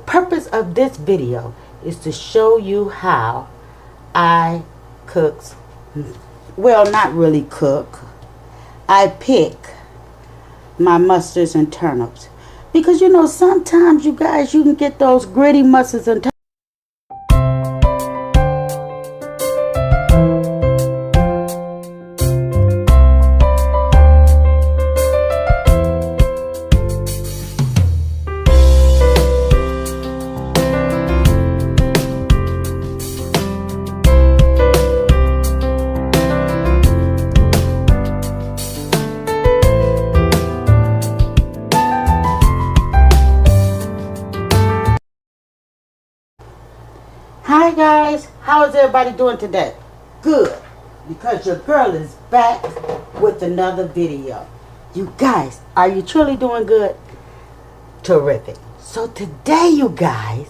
purpose of this video is to show you how I cook, well, not really cook, I pick my mustards and turnips. Because you know, sometimes you guys, you can get those gritty mustards and turnips. Hi guys, how is everybody doing today? Good, because your girl is back with another video. You guys, are you truly doing good? Terrific. So today, you guys,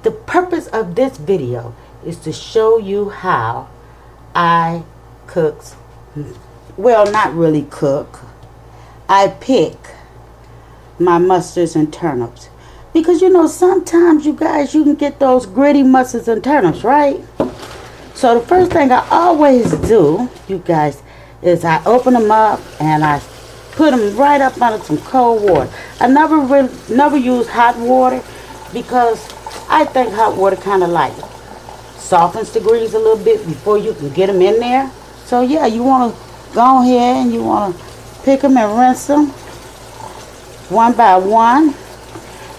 the purpose of this video is to show you how I cook, well, not really cook, I pick my mustards and turnips. Because you know, sometimes you guys, you can get those gritty mustards and turnips, right? So the first thing I always do, you guys, is I open them up and I put them right up under some cold water. I never use hot water because I think hot water kind of like softens the greens a little bit before you can get them in there. So yeah, you want to go ahead and you want to pick them and rinse them one by one.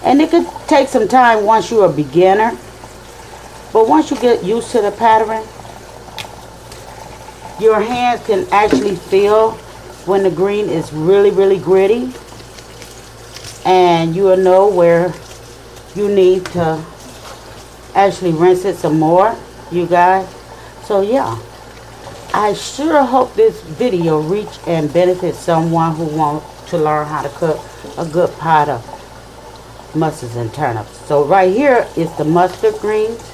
And it could take some time once you're a beginner. But once you get used to the pattern, your hands can actually feel when the green is really, really gritty. And you will know where you need to actually rinse it some more, you guys. So yeah, I sure hope this video reach and benefit someone who wants to learn how to cook a good pot of mustards and turnips. So right here is the mustard greens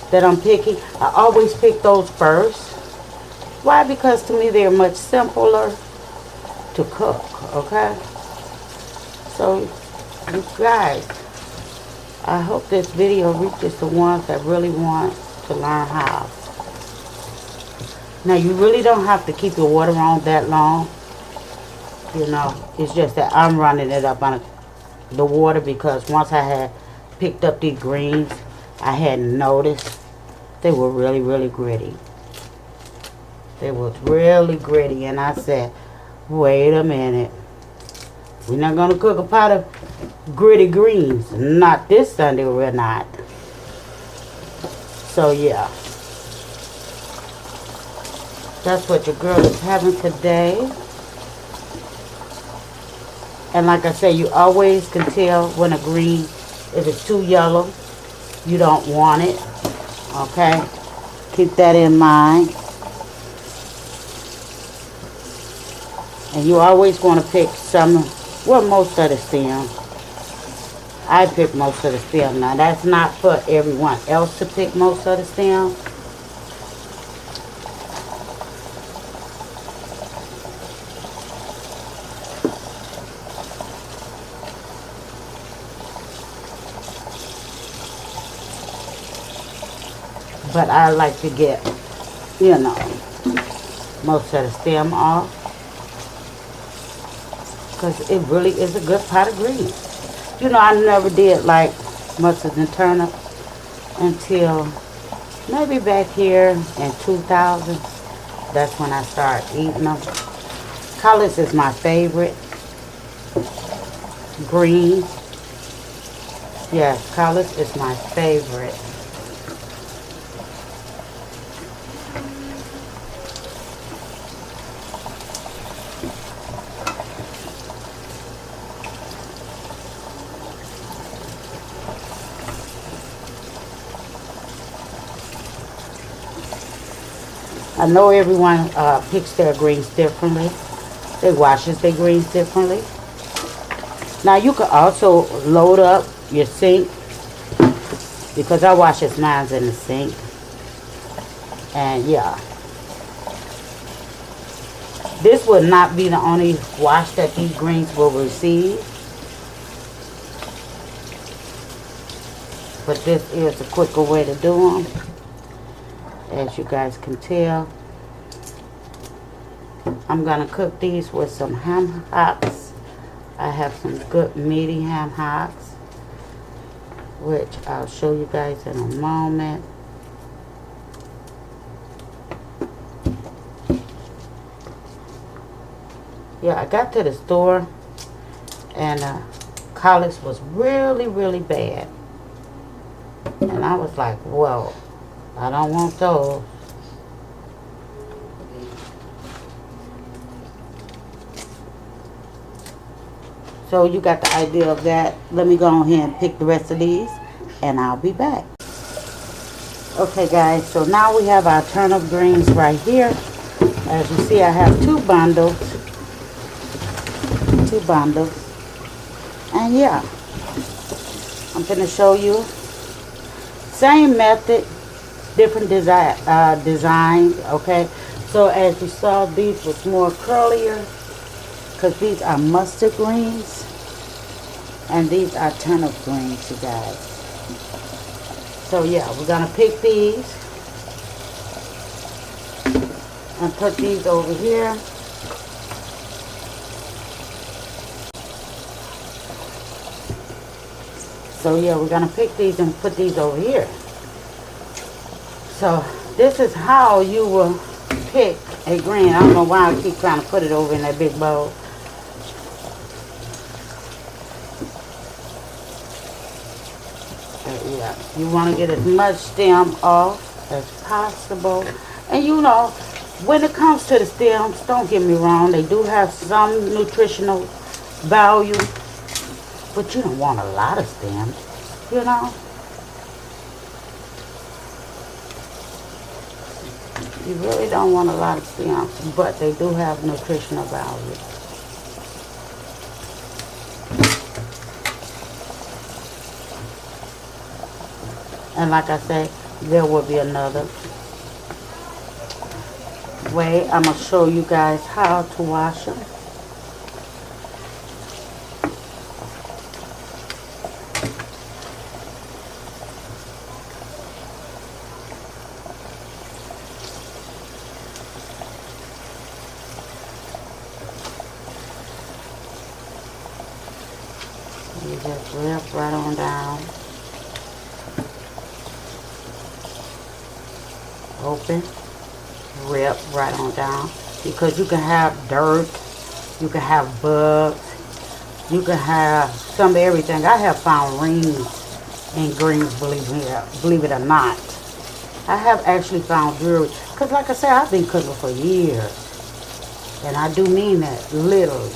that I'm picking. I always pick those first. Why? Because to me they're much simpler to cook. Okay, so you guys, I hope this video reaches the ones that really want to learn how. Now you really don't have to keep your water on that long. You know, it's just that I'm running it up on the water because once I had picked up these greens, I hadn't noticed they were really, really gritty. They was really gritty, and I said, wait a minute, we're not gonna cook a pot of gritty greens. Not this Sunday, we're not. So yeah, that's what your girl is having today. And like I say, you always can tell when a green, if it's too yellow, you don't want it. Okay? Keep that in mind. And you always want to pick some, well, most of the stem. I pick most of the stem. Now, that's not for everyone else to pick most of the stem. But I like to get, you know, most of the stem off. Because it really is a good pot of greens. You know, I never did like mustards and turnips until maybe back here in 2000. That's when I started eating them. Collards is my favorite. Green. Yes, collards is my favorite. I know everyone picks their greens differently. They washes their greens differently. Now you can also load up your sink, because I washes mine in the sink. And yeah, this will not be the only wash that these greens will receive. but this is a quicker way to do them, as you guys can tell. I'm gonna cook these with some ham hocks. I have some good meaty ham hocks, which I'll show you guys in a moment. Yeah, I got to the store and colics was really, really bad. And I was like, whoa, I don't want those. So you got the idea of that. Let me go ahead and pick the rest of these and I'll be back. Okay guys, so now we have our turnip greens right here. As you see, I have two bundles. And yeah, I'm going to show you. Same method, different design, okay? So as you saw, these was more curlier because these are mustard greens and these are turnip greens, you guys. So yeah, we're gonna pick these and put these over here. So yeah, we're gonna pick these and put these over here. So this is how you will pick a green. I don't know why I keep trying to put it over in that big bowl. Yeah, you want to get as much stem off as possible. And you know, when it comes to the stems, don't get me wrong, they do have some nutritional value, but you don't want a lot of stems, you know. You really don't want a lot of stems, but they do have nutritional value. And like I said, there will be another way. I'm going to show you guys how to wash them. You just rip right on down. Open, rip right on down, because you can have dirt, you can have bugs, you can have some of everything. I have found rings in greens, believe it or not. I have actually found jewelry, because like I said, I've been cooking for years, and I do mean that literally.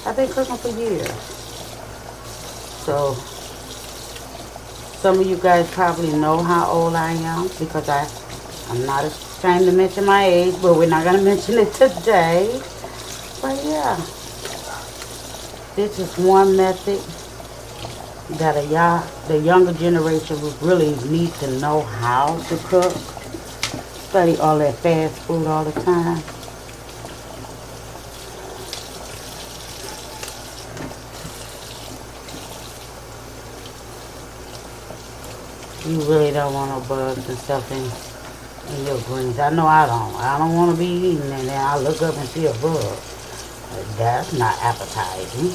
I've been cooking for years. So some of you guys probably know how old I am, because I'm not ashamed to mention my age, but we're not going to mention it today. But yeah, this is one method that the younger generation would really need to know how to cook. Study all that fast food all the time. You really don't want no bugs and stuff in your greens. I know I don't. I don't want to be eating and then I look up and see a bug. That's not appetizing.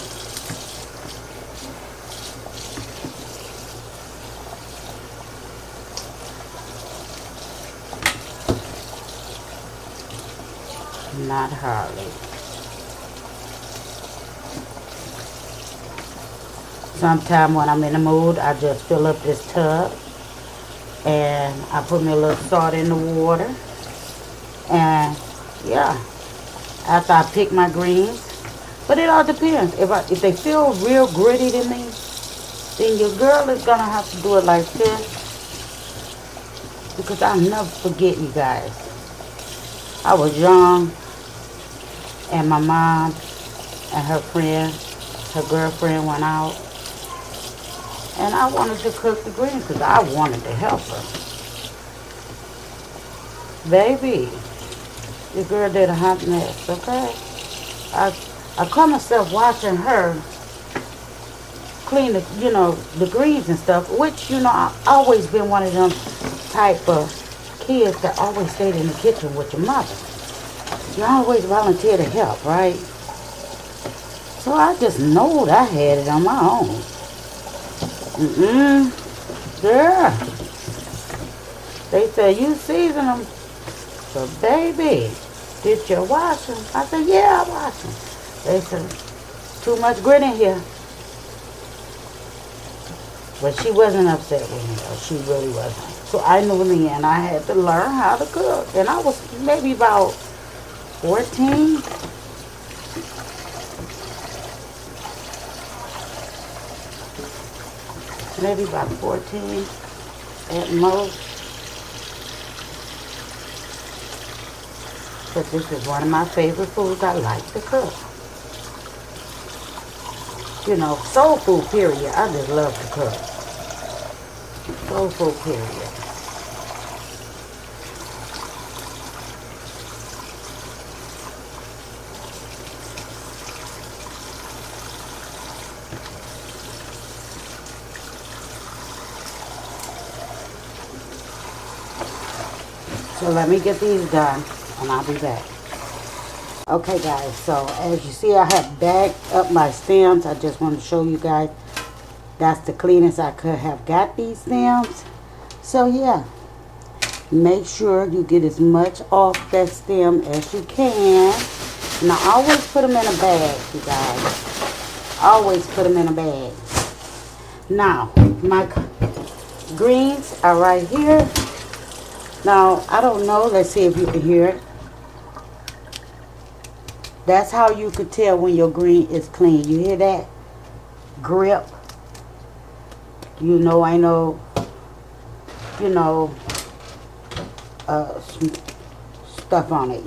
Not hardly. Sometime when I'm in the mood, I just fill up this tub. And I put me a little salt in the water. And yeah, after I pick my greens, but it all depends. If they feel real gritty to me, then your girl is gonna have to do it like this, because I'll never forget, you guys. I was young, and my mom and her girlfriend went out. And I wanted to cook the greens because I wanted to help her. Baby, your girl did a hot mess, okay? I caught myself watching her clean the, the greens and stuff, which, I've always been one of them type of kids that always stayed in the kitchen with your mother. You always volunteer to help, right? So I just knowed I had it on my own. Yeah. They said, you season them. So, baby, did you wash them? I said, yeah, I washed them. They said, too much grit in here. But she wasn't upset with me, though. She really wasn't. So I knew in the end I had to learn how to cook. And I was maybe about 14. Maybe about 14 at most. But this is one of my favorite foods I like to cook. Soul food, period. I just love to cook. Soul food, period. So let me get these done and I'll be back. Okay guys, so as you see I have bagged up my stems. I just want to show you guys that's the cleanest I could have got these stems. So yeah, make sure you get as much off that stem as you can. Now always put them in a bag, you guys. Always put them in a bag. Now my greens are right here. Now, I don't know. Let's see if you can hear it. That's how you could tell when your green is clean. You hear that? Grip. Ain't no, stuff on it,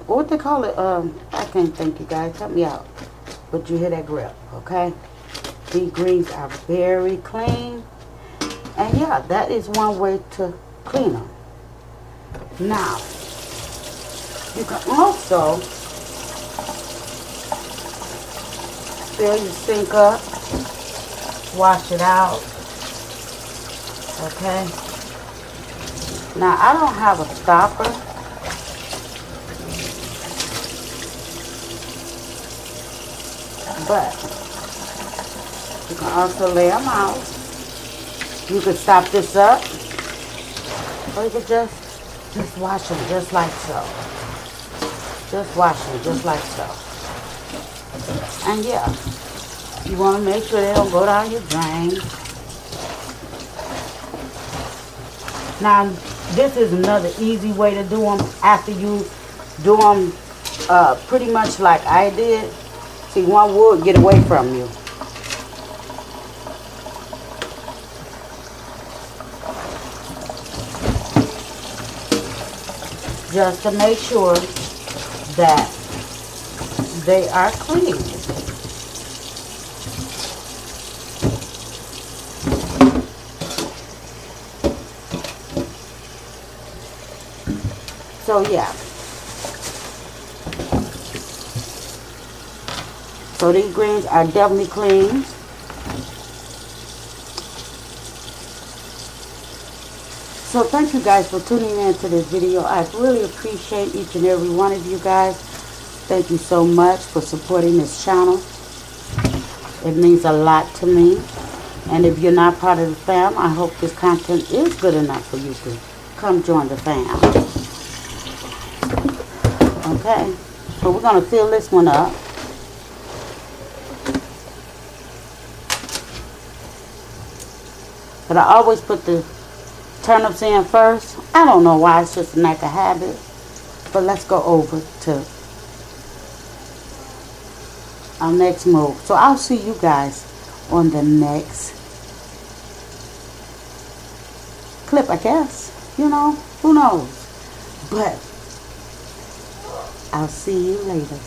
What they call it? I can't think, you guys. Help me out. But you hear that grip, okay? These greens are very clean. And yeah, that is one way to clean them. Now, you can also fill your sink up, wash it out, okay? Now, I don't have a stopper, but you can also lay them out. You can stop this up, or you can just wash them just like so. Just wash them just like so. And yeah, you want to make sure they don't go down your drain. Now, this is another easy way to do them after you do them pretty much like I did. See, one would get away from you. Just to make sure that they are clean. So yeah. So these greens are definitely clean. So thank you guys for tuning in to this video. I really appreciate each and every one of you guys. Thank you so much for supporting this channel. It means a lot to me. And if you're not part of the fam, I hope this content is good enough for you to come join the fam. Okay, so we're going to fill this one up. But I always put the turnips in first. I don't know why, it's just a knack of habit. But let's go over to our next move. So I'll see you guys on the next clip, I guess. Who knows? But I'll see you later.